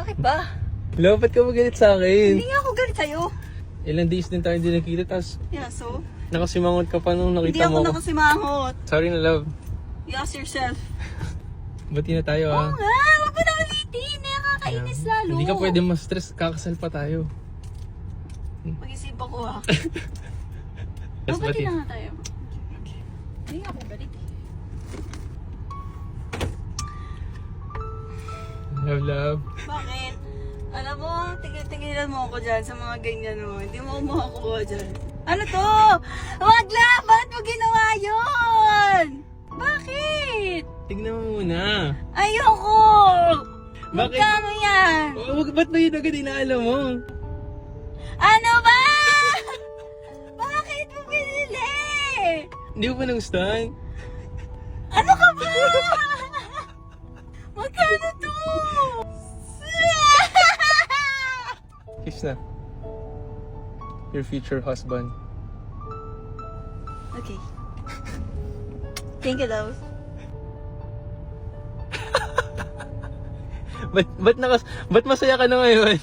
Bakit ba? Love, ba't ka magalit sa akin? Hindi nga ako galit sa'yo. Ilang days din tayo hindi nakita, tapos Yeah, so? nakasimangot ka pa nung Hindi nakita ako mo ako. nakasimangot. Sorry na, love. You ask yourself. Bati na tayo, Oo ha? nga, huwag mo na ulitin. Nakakainis lalo. Hindi ka pwede ma-stress, kakasal pa tayo. Mag-isip ako ha. Tapos Mabati bati. na nga tayo. Hindi nga ako galit eh. Love, love. Bakit? Alam mo, tigil-tigilan mo ako dyan sa mga ganyan mo. Hindi mo ako makakuha dyan. Ano to? Wag lang! Bakit mo ginawa yun? Bakit? Tignan mo muna. Ayoko! Bakit? Magkano yan? Ba't ba yun agad inaalam mo? Ano ba? Bakit mo binili? Hindi mo pa nagustuhan? Ano ka ba? Magkano to? Kiss na. Your future husband. Okay. Thank you, love. Ba't masaya ka na ngayon?